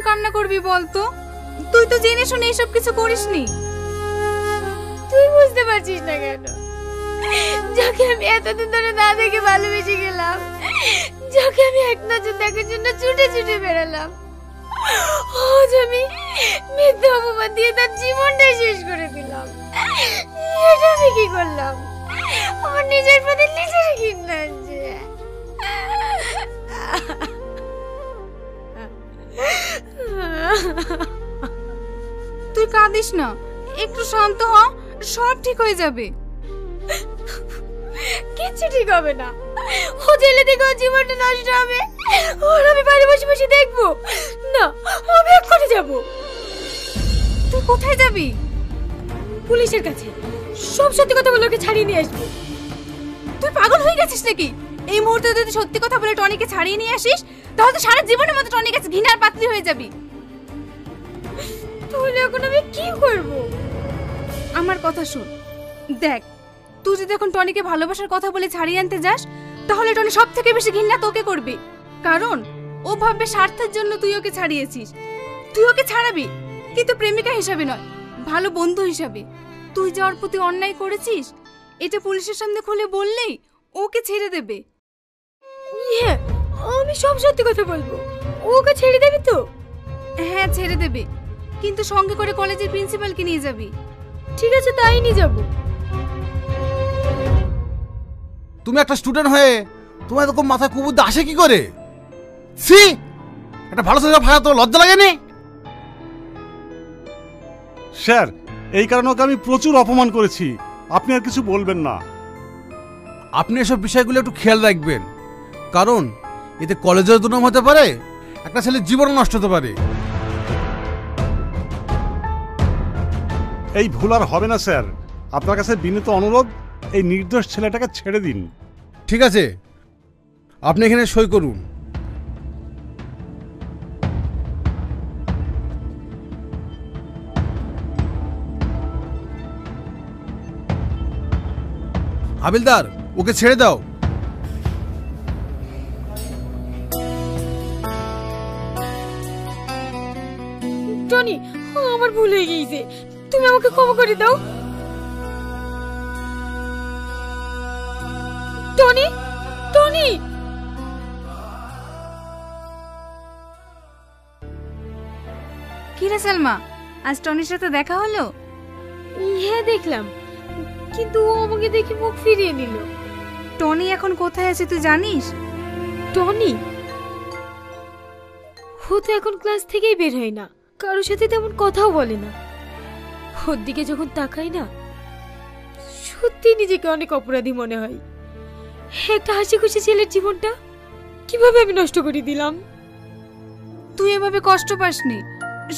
কান্না করবি বলতো? তুই তো জেনে শুনে এসব কিছু করিসনি। তুই বুঝতে পারছিস না কেন? যাকে আমি এতদিন ধরে না দেখে ভালোবেসে গেলাম, যাকে আমি এক নজর দেখার জন্য ছুটে ছুটে বেড়ালাম, আজ আমি মিথ্যা অপবাদ দিয়ে তার জীবনটাই শেষ করে দিলাম। এটা আমি কি করলাম? আমার নিজের প্রতি নিজের ঘৃণা আছে। তুই কাঁদিস না, একটু শান্ত হ, সব ঠিক হয়ে যাবে। কিচ্ছু ঠিক হবে না। ও জেলে থেকে ওর জীবনটা নষ্ট হবে, ওর আমি বাড়ি বসে বসে দেখবো না? আমি এক্ষুনি যাবো। তুই কোথায় যাবি? পুলিশের কাছে। সব সত্যি কথা বলে ওকে ছাড়িয়ে নিয়ে আসবো। তুই পাগল হয়ে গেছিস নাকি? এই মুহূর্তে যদি সত্যি কথা বলে টনিকে ছাড়িয়ে নিয়ে আসিস, তাহলে তো সারা জীবনের মতো টনির কাছে ঘৃণার পাত্রী হয়ে যাবি। তাহলে এখন আমি কি করব? আমার কথা শোন, দেখ, তুই যদি এখন টনিকে ভালোবাসার কথা বলে ছাড়িয়ে আনতে যাস, তাহলে টনি সব থেকে বেশি ঘৃণা তোকে করবে। কারণ ও ভাববে স্বার্থের জন্য তুই ওকে ছাড়িয়েছিস। তুই ওকে ছাড়াবি, কিন্তু প্রেমিকা হিসাবে নয়, ভালো বন্ধু হিসাবে। তুই যে ওর প্রতি অন্যায় করেছিস, এটা পুলিশের সামনে খুলে বললেই ওকে ছেড়ে দেবে। হ্যাঁ, আমি সব সত্যি কথা বলবো। ওকে ছেড়ে দেবি তো? হ্যাঁ, ছেড়ে দেবে, কিন্তু সঙ্গে করে কলেজের প্রিন্সিপালকে নিয়ে যাবি। ঠিক আছে, তাই নিয়ে যাবো। তুমি একটা স্টুডেন্ট হয়ে তোমার এরকম মাথায় কুবুদ্ধি আসে কি করে? সি, একটা ভালো ছেলে ভাড়া তো লজ্জা লাগেনি? স্যার, এই কারণে ওকে আমি প্রচুর অপমান করেছি। আপনি আর কিছু বলবেন না। আপনি এসব বিষয়গুলো একটু খেয়াল রাখবেন, কারণ এতে কলেজের দুর্নাম হতে পারে, একটা ছেলের জীবন নষ্ট হতে পারে। এই ভুল আর হবে না স্যার। আপনার কাছে বিনীত অনুরোধ, এই নির্দোষ ছেলেটাকে ছেড়ে দিন। ঠিক আছে, আপনি এখানে সই করুন। হাবিলদার, ওকে ছেড়ে দাও। টনি, আমার ভুল হয়ে গিয়েছে, তুমি আমাকে ক্ষমা করে দাও। Tony, Tony. কি রে সালমা, আজ টনির সাথে দেখা হলো? হ্যাঁ, দেখলাম, কিন্তু ও আমাকে দেখে মুখ ফিরিয়ে নিল। টনি এখন কোথায় আছে তুই জানিস? টনি ও তো এখন ক্লাস থেকেই বের হয় না, কারোর সাথে তেমন কথাও বলে না। ওর দিকে যখন তাকাই না, সত্যি নিজেকে অনেক অপরাধী মনে হয়। একটা হাসি খুশি ছেলের জীবনটা কিভাবে আমি নষ্ট করে দিলাম। তুই এভাবে কষ্ট পাসনি,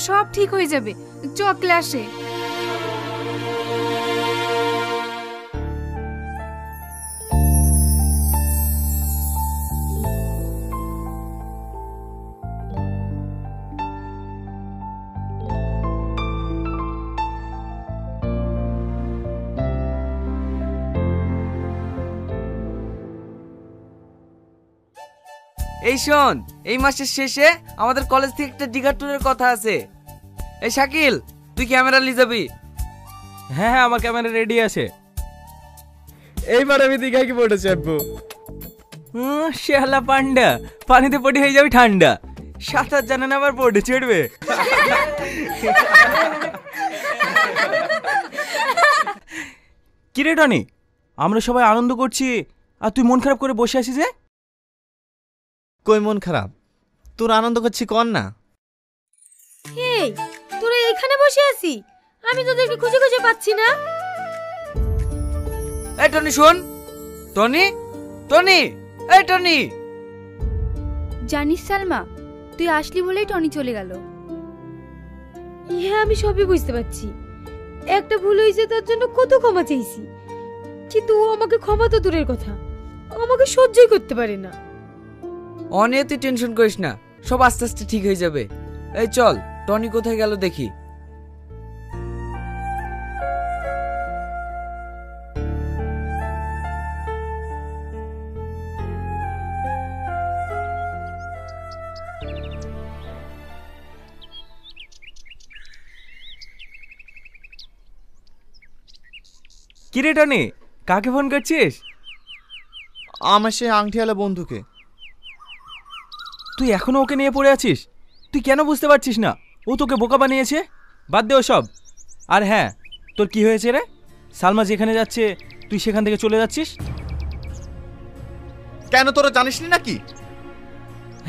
সব ঠিক হয়ে যাবে। চ ক্লাসে। এই শোন, এই মাসের শেষে আমাদের কলেজ থেকে একটা দীঘা ট্যুরের কথা আছে। এই শাকিল, তুই ক্যামেরা নিয়ে যাবি? হ্যাঁ হ্যাঁ, আমার ক্যামেরা রেডি আছে। এইবার আমি দীঘায় কি পড়ে চাপবো? শেহালা পান্ডা, পানিতে পড়ে হয়ে যাবে ঠান্ডা। সাঁতার জানে না, আবার পড়ে চড়বে। কিরে টনি, আমরা সবাই আনন্দ করছি আর তুই মন খারাপ করে বসে আছিস যে? কই মন খারাপ? তোর আনন্দ করছি কর না। এই, তোরা এখানে বসে আছি, আমি তোদেরকে খুঁজে খুঁজে পাচ্ছি না। এই টনি শোন, টনি, টনি, এই টনি। জানিস সালমা, তুই আসলি বলেই টনি চলে গেল। হ্যাঁ, আমি সবই বুঝতে পারছি। একটা ভুল হয়েছে, তার জন্য কত ক্ষমা চাইছি, কিন্তু ও আমাকে ক্ষমা তো দূরের কথা, আমাকে সহ্যই করতে পারে না। অনেক তুই টেনশন করিস না, সব আস্তে আস্তে ঠিক হয়ে যাবে। এই চল, টনি কোথায় গেল দেখি। কি রে টনি, কাকে ফোন করছিস? আমার সেই আংটিওয়ালা বন্ধুকে। তুই এখনো ওকে নিয়ে পড়ে আছিস? তুই কেন বুঝতে পারছিস না ও তোকে বোকা বানিয়েছে? বাদ দে ওসব। আর হ্যাঁ, তোর কি হয়েছে রে? সালমা যেখানে যাচ্ছে তুই সেখান থেকে চলে যাচ্ছিস? কেন, তোরা জানিস না নাকি?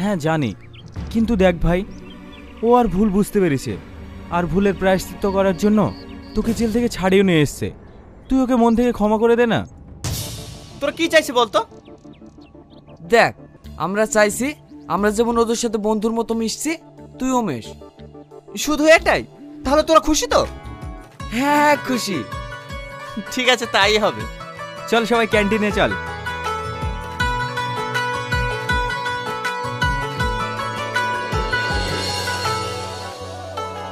হ্যাঁ জানি, কিন্তু দেখ ভাই, ও আর ভুল বুঝতে পেরেছে, আর ভুলের প্রায়শ্চিত্ত করার জন্য তোকে জেল থেকে ছাড়িয়ে নিয়ে এসছে। তুই ওকে মন থেকে ক্ষমা করে দে না। তোরা কি চাইছিস বলতো? দেখ, আমরা চাইছি আমরা যেমন ওদের সাথে বন্ধুর মতো মিশছি তুইও মেশ। শুধু এটাই? তাহলে তোরা খুশি তো? হ্যাঁ খুশি। ঠিক আছে, তাই হবে। চল সবাই ক্যান্টিনে চল।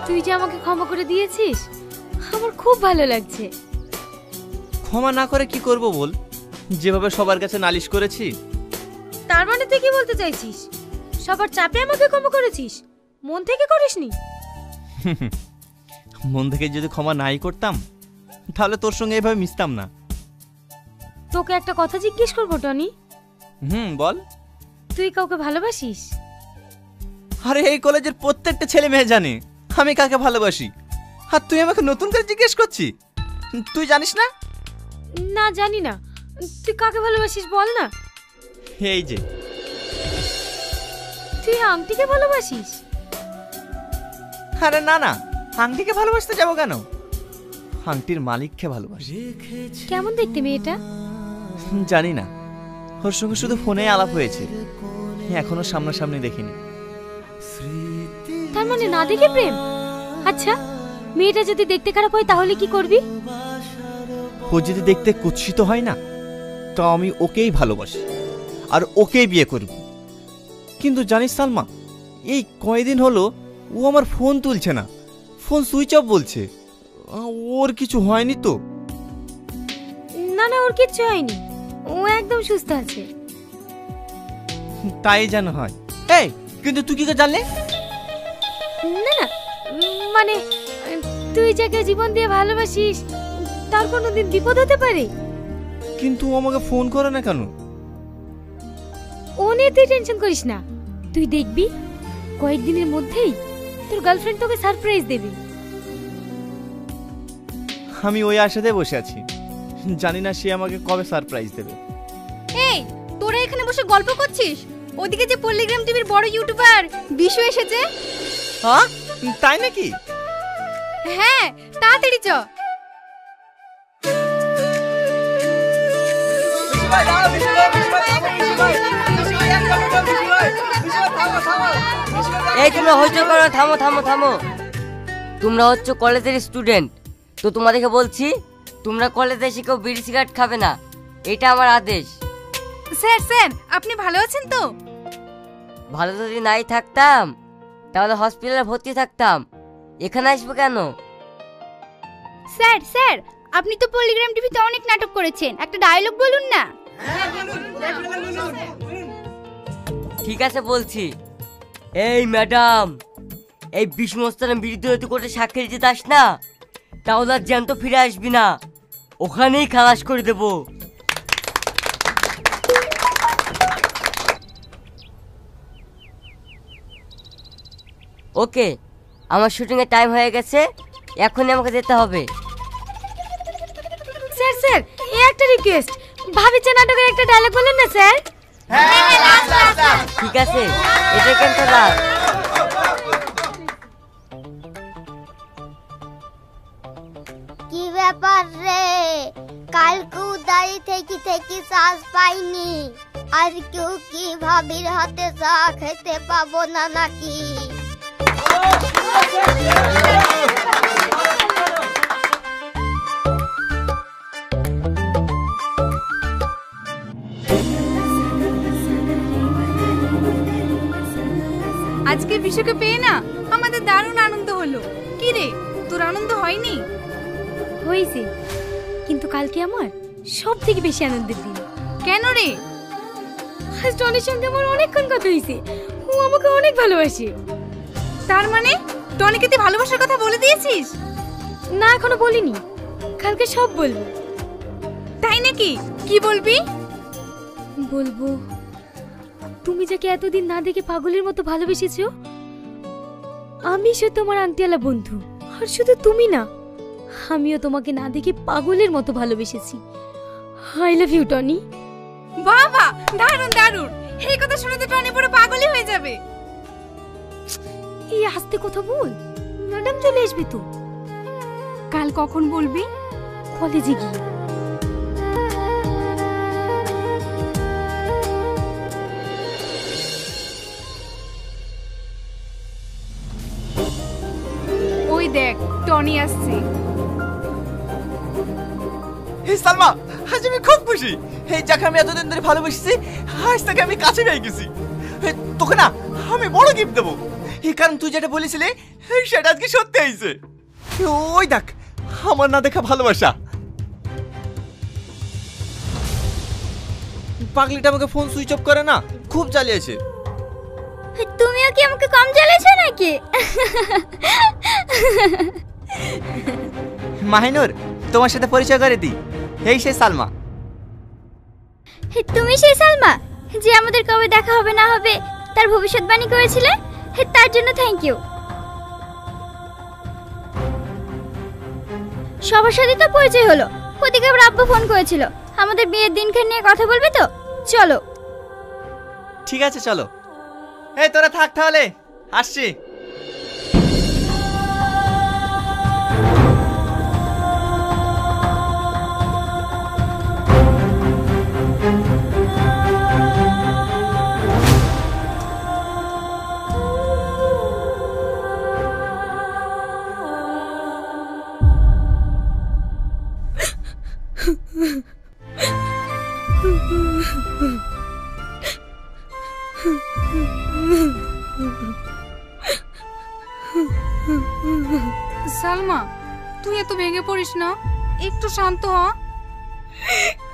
তুই যে আমাকে ক্ষমা করে দিয়েছিস, আমার খুব ভালো লাগছে। ক্ষমা না করে কি করব বল? যেভাবে সবার কাছে নালিশ করেছি। তার মানে তুই কি বলতে চাইছিস? সবার চাপে আমাকে ক্ষমা করেছিস, মন থেকে করিসনি? মন থেকে যদি ক্ষমা নাই করতাম তাহলে তোর সঙ্গে এভাবে মিশতাম না। তোকে একটা কথা জিজ্ঞেস করবো টনি। বল। তুই কাউকে ভালোবাসিস? আরে এই কলেজের প্রত্যেকটা ছেলে মেয়ে জানে আমি কাকে ভালোবাসি, আর তুই আমাকে নতুন করে জিজ্ঞেস করছিস? তুই জানিস না? না, জানি না। তুই কাকে ভালোবাসিস বল না। এই যে। তুই আংটিকে ভালোবাসিস? আরে না না, আংটিকে ভালোবাসতে যাবো কেন? আংটির মালিককে ভালোবাসি। কেমন দেখতে মেয়েটা? জানি না, ওর সঙ্গে শুধু ফোনে আলাপ হয়েছে, এখনো সামনাসামনি দেখিনি। তার মানে না দেখে প্রেম? আচ্ছা, মেয়েটা যদি দেখতে খারাপ হয় তাহলে কি করবি? ও যদি দেখতে কুৎসিত হয় না, তো আমি ওকেই ভালোবাসি আর ওকেই বিয়ে করব। কিন্তু জানিস সালমা, এই কয়দিন হলো ও আমার ফোন তুলছে না, ফোন সুইচ অফ বলছে। ওর কিছু হয়নি তো? না না, ওর কিচ্ছু হয়নি, ও একদম সুস্থ আছে। তাই যেন হয়। এই, কিন্তু তুই কি করে জানলে? না না, মানে তুই যাকে জীবন দিয়ে ভালোবাসিস তার কোনোদিন বিপদ হতে পারে। কিন্তু ও আমাকে ফোন করে না কেন? ও নিয়ে তুই টেনশন করিস না, তুই দেখবি কয়েকদিনের মধ্যেই তোর গার্লফ্রেন্ড তোকে সারপ্রাইজ দেবে। আমি ওই আশাতে বসে আছি, জানি না সে আমাকে কবে সারপ্রাইজ দেবে। এই, তোরা এখানে বসে গল্প করছিস, ওদিকে যে পল্লিগ্রাম টিভির বড় ইউটিউবার বিশু এসেছে। হ্যাঁ, তাই নাকি? হ্যাঁ, তাড়াতাড়ি চ। এই তোমরা হইচই করো, থামো থামো থামো। তোমরা হচ্ছে কলেজের স্টুডেন্ট, তো তোমাদেরকে বলছি তোমরা কলেজে এসে কেউ বিড়ি সিগারেট খাবে না, এটা আমার আদেশ। স্যার স্যার, আপনি ভালো আছেন তো? ভালো যদি নাই থাকতাম তাহলে হসপিটালে ভর্তি থাকতাম, এখানে আসবো কেন? স্যার স্যার, আপনি তো পল্লিগ্রাম টিভিতে অনেক নাটক করেছেন, একটা ডায়লগ বলুন না। ঠিক আছে বলছি। এই ম্যাডাম, এই বিষ্ণুস্থানের বিরুদ্ধে কোর্টে সাক্ষী দিতে যাস না, তাহলে আর জ্যান্ত ফিরে আসবি না, ওখানেই খালাস করে দেব। ওকে, আমার শুটিং এর টাইম হয়ে গেছে, এখনই আমাকে যেতে হবে। স্যার স্যার, এই একটা রিকোয়েস্ট, ভাবিছে নাটকের একটা ডায়লগ বলেন না স্যার। ঠিক আছে, এটা ক্যান্সেল কর। কি ব্যাপার রে, কালকে উদারি থেকে থেকে চাষ পাইনি, আর কেউ কি ভাবির হাতে চা খেতে পাবো না নাকি? আজকে বিশুকে পেয়ে না আমাদের দারুণ আনন্দ হলো। কি রে, তোর আনন্দ হয়নি? হয়েছে, কিন্তু কালকে আমার সব থেকে বেশি আনন্দের দিন। কেন রে? আজ টনির সঙ্গে আমার অনেকক্ষণ কথা হয়েছে, ও আমাকে অনেক ভালোবাসে। তার মানে টনিকে তুই ভালোবাসার কথা বলে দিয়েছিস? না, এখনো বলিনি, কালকে সব বলবো। তাই নাকি? কি বলবি? বলবো তুমি যাকে এতদিন না দেখে পাগলের মতো ভালোবেসেছো, আমি সে তোমার আংটিওয়ালা বন্ধু। আর শুধু তুমি না, আমিও তোমাকে না দেখে পাগলের মতো ভালোবেসেছি। I love you Tony. বাবা, দারুণ দারুণ। এই কথা শুনে তো টনি পুরো পাগলই হয়ে যাবে। এই আস্তে কথা বল, ম্যাডাম চলে আসবে তো। কাল কখন বলবি? কলেজে গিয়ে। ওই দেখ, টনি আসছে। হে সালমা, আজ আমি খুব খুশি। এই যাকে আমি এতদিন ধরে ভালোবেসেছি, আজ তাকে আমি কাছে পেয়ে গেছি। তোকে না আমি বড় গিফট দেবো, এই কারণ তুই যেটা বলেছিলি সেটা আজকে সত্যি হয়েছে। ওই দেখ আমার না দেখা ভালোবাসা। পাগলিটা আমাকে ফোন সুইচ অফ করে না, খুব জ্বালিয়েছে। তুমিও কি আমাকে কম জ্বালিয়েছো নাকি? মাহিনুর, তোমার সাথে পরিচয় করে দিই, এই সে সালমা। তুমি সেই সালমা যে আমাদের কবে দেখা হবে না হবে তার ভবিষ্যৎবাণী করেছিলে? তার জন্য থ্যাংক ইউ। সবার সাথে তো পরিচয় হলো, ওদিকে আবার আব্বু ফোন করেছিল আমাদের বিয়ের দিনখান নিয়ে কথা বলবে তো। চলো। ঠিক আছে চলো। এই তোরা থাক তাহলে, আসছি। সালমা, তুই এত ভেঙে পড়িস না, একটু শান্ত হ।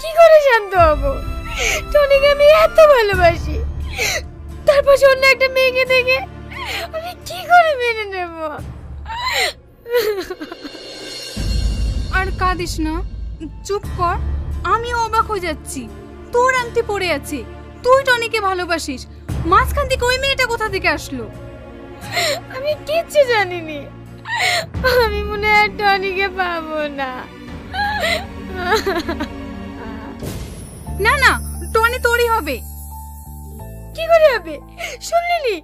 কি করে শান্ত হব? টনিকে আমি এত ভালোবাসি, তারপর অন্য একটা মেয়েকে দেখে আমি কি করে মেনে নেব? আর কাঁদিস না, চুপ কর। আমিও অবাক হয়ে যাচ্ছি, তোর আংটি পড়ে আছে, তুই টনিকে ভালোবাসিস, মাঝখান থেকে ওই মেয়েটা কোথা থেকে আসলো? আমি কিচ্ছু জানিনি। আমি মনে হয় টনিকে পাবো না। না না, টনি তোরই হবে। কি করে হবে? শুনলি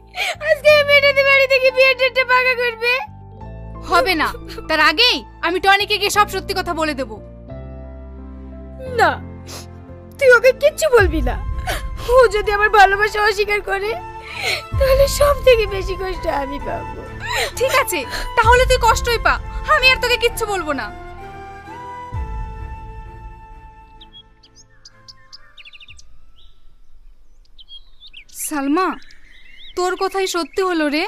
আজকে মেয়েটাতে বাড়ি থেকে বিয়ের ডেটটা পাকা করবে। হবে না, তার আগেই আমি টনিকে গিয়ে সব সত্যি কথা বলে দেব। না, তুই ওকে কিচ্ছু বলবি না। ও যদি আমার ভালোবাসা অস্বীকার করে তাহলে সব থেকে বেশি কষ্ট আমি পাবো। ঠিক আছে, তাহলে তুই কষ্টই পা, আমি আর তোকে কিচ্ছু বলবো না। সালমা, তোর কথাই সত্যি হলো রে।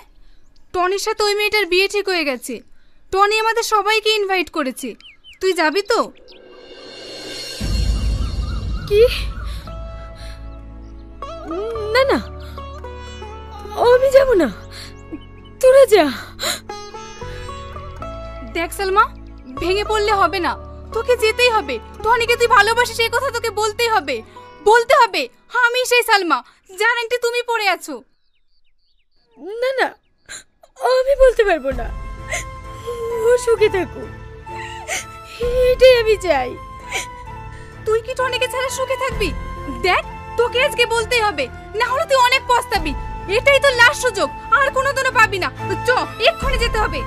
টনির সাথে ওই মেয়েটার বিয়ে ঠিক হয়ে গেছে। টনি আমাদের সবাইকে ইনভাইট করেছে, তুই যাবি তো? কি? না না, আমি যাব না, তোরা যা। দেখ সালমা, ভেঙে পড়লে হবে না, তোকে যেতেই হবে। টনিকে তুই ভালোবাসিস এই কথা তোকে বলতেই হবে, বলতে হবে আমি সেই সালমা যার আংটি তুমি পরে আছো। না না, আমি বলতে পারবো না। ও সুখে থাকুক, এটাই আমি চাই। তুই কি টনিকে ছাড়া সুখে থাকবি? দেখ, তোকে আজকে বলতেই হবে, না হলে তুই অনেক পস্তাবি। এটাই তো লাস্ট সুযোগ, আর কোনোদিনও পাবি না। চ, এক্ষুনি যেতে হবে।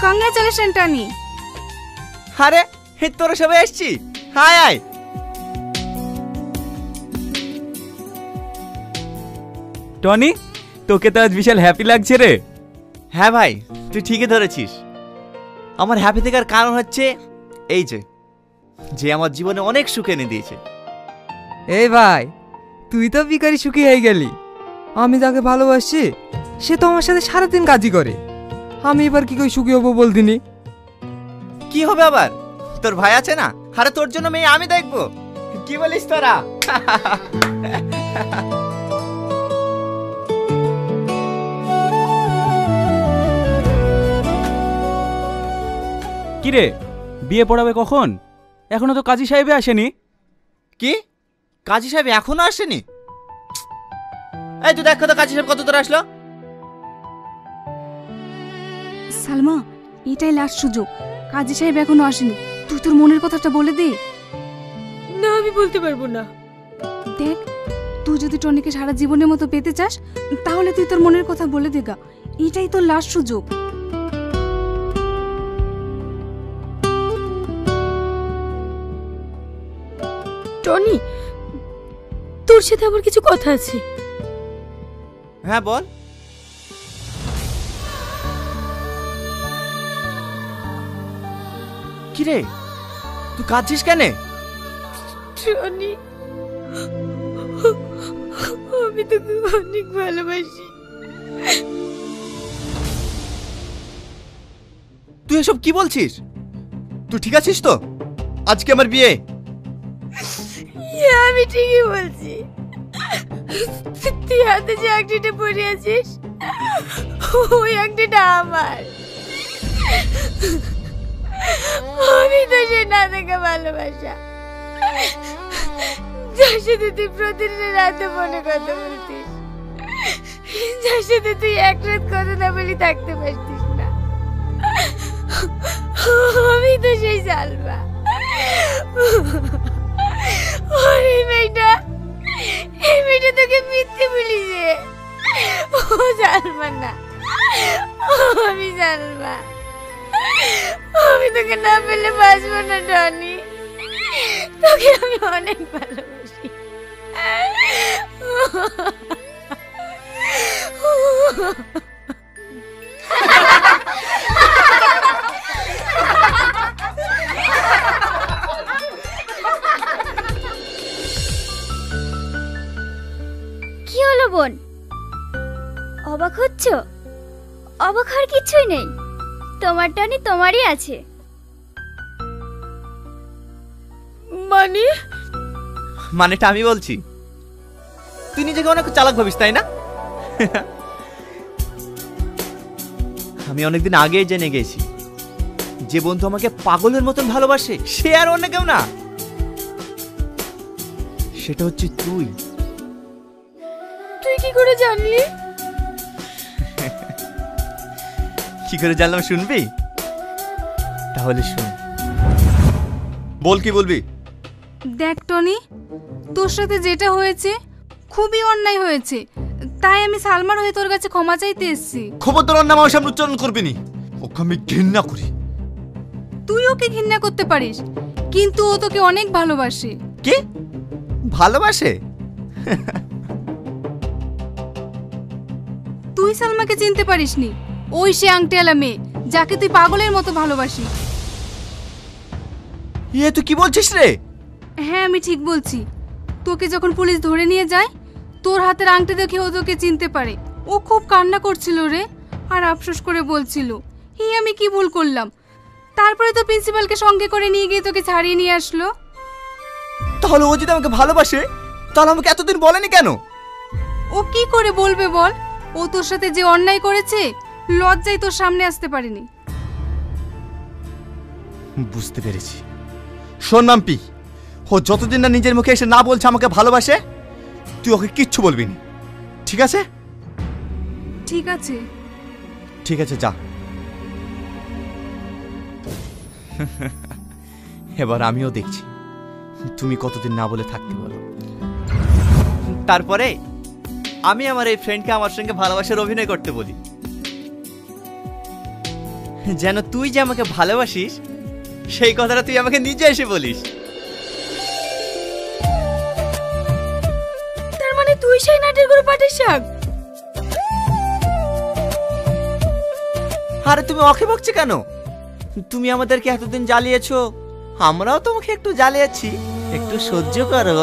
Congratulation Tony. আরে তোরা সবাই আসছি, হায় আয়। টনি, তোকে তো আজ বিশাল হ্যাপি লাগছে রে। হ্যাঁ ভাই, তুই ঠিকই ধরেছিস। আমার হ্যাপি থাকার কারণ হচ্ছে এই যে আমার জীবনে অনেক সুখ এনে দিয়েছে। এই ভাই, তুই তো বিকারি সুখী হয়ে গেলি। আমি যাকে ভালোবাসি সে তো আমার সাথে সারাদিন কাজই করে, আমি এবার কি করে সুখী হবো বলদিনি? কি হবে আবার, তোর ভাই আছে না, আরে তোর জন্য মেয়ে আমি দেখবো। কি বলিস তোরা? কিরে, বিয়ে পড়াবে কখন? এখনো তো কাজী সাহেবে আসেনি। কি, কাজী সাহেব এখনো আসেনি? এই তুই দেখো তো কাজী সাহেব কত দূর আসলো। সালমা, এটাই লাস্ট সুযোগ। কাজী সাহেব এখনো আসেনি, তুই তোর মনের কথাটা বলে দে। না, আমি বলতে পারবো না। দেখ, তুই যদি টনিকে সারা জীবনের মতো পেতে চাস তাহলে তুই তোর মনের কথা বলে দে গা, এটাই তোর লাস্ট সুযোগ। টনি, তোর সাথে আমার কিছু কথা আছে। হ্যাঁ বল। কিরে, তুই কাঁদছিস কেন? টনি, আমি তোকে অনেক ভালোবাসি। তুই এসব কি বলছিস? তুই ঠিক আছিস তো? আজকে আমার বিয়ে। আমি ঠিকই বলছি। তুই হাতে যে আংটিটা পরে আছিস ওই আংটিটা আমার। আমি তো সে না দেখা ভালোবাসা, যার সাথে তুই প্রতিদিন রাতে ফোনে কথা বলতিস, যার সাথে তুই এক রাত কথা না বলি থাকতে পারতিস না। আমি তো সেই সালমা। এই মেয়েটা তোকে মিথ্যে বলিছে। ও সালমা না, আমি সালমা। আমি তোকে না পেলে বাঁচবো না টনি, তোকে আমি অনেক ভালোবাসি। কি হলো বোন, অবাক হচ্ছ? অবাক হওয়ার কিছুই নেই, তোমার টনি তোমারই আছে। মানেটা আমি বলছি। তুই নিজেকে অনেক চালাক ভাবিস, তাই না? আমি অনেকদিন আগেই জেনে গেছি যে বন্ধু আমাকে পাগলের মতন ভালোবাসে সে আর অন্য কেউ না, সেটা হচ্ছে তুই। তুই কি করে জানলি? কি করে জানলাম শুনবি? তাহলে শুন। বল, কি বলবি? দেখ টনি, তোর সাথে যেটা হয়েছে খুবই অন্যায় হয়েছে, তাই আমি সালমার হয়ে তোর কাছে ক্ষমা চাইতে এসেছি। খবরদার অন্য আমার সামনে উচ্চারণ করবি নি, ওকে আমি ঘৃণা করি। তুই ওকে ঘৃণা করতে পারিস, কিন্তু ও তোকে অনেক ভালোবাসে। কি ভালোবাসে? তুই সালমাকে চিনতে পারিসনি, ওই সে আংটিওয়ালা মেয়ে যাকে তুই পাগলের মতো ভালোবাসিস। ইয়ে তুই কি বলছিস রে? হ্যাঁ, আমি ঠিক বলছি। তোকে যখন পুলিশ ধরে নিয়ে যায়, তোর হাতের আংটি দেখে ও তোকে চিনতে পারে। ও খুব কান্না করছিল রে, আর আফসোস করে বলছিল, হি আমি কি ভুল করলাম। তারপরে তো প্রিন্সিপালকে সঙ্গে করে নিয়ে গিয়ে তোকে ছাড়িয়ে নিয়ে আসলো। তাহলে ও যদি আমাকে ভালোবাসে তাহলে আমাকে এতদিন বলেনি কেন? ও কি করে বলবে বল? ও তোর সাথে যে অন্যায় করেছে, লজ্জায় তোর সামনে আসতে পারেনি। বুঝতে পেরেছি। শোন মাম্পি, ও যতদিন না নিজের মুখে এসে না বলছে আমাকে ভালোবাসে, তুই ওকে কিচ্ছু বলবি না, ঠিক আছে? ঠিক আছে। ঠিক আছে, যা। এবার আমিও দেখছি তুমি কতদিন না বলে থাকতে বলো। তারপরে আমি আমার এই ফ্রেন্ডকে আমার সঙ্গে ভালোবাসার অভিনয় করতে বলি, যেন তুই যে আমাকে ভালোবাসিস সেই কথাটা তুই আমাকে নিজে এসে বলিস। তার মানে তুই সেই নাটের গুরু পাটের শাক? আরে তুমি ওকে বকছো কেন? তুমি আমাদেরকে এতদিন জ্বালিয়েছো, আমরাও তোমাকে একটু জ্বালিয়েছি, একটু সহ্য করো।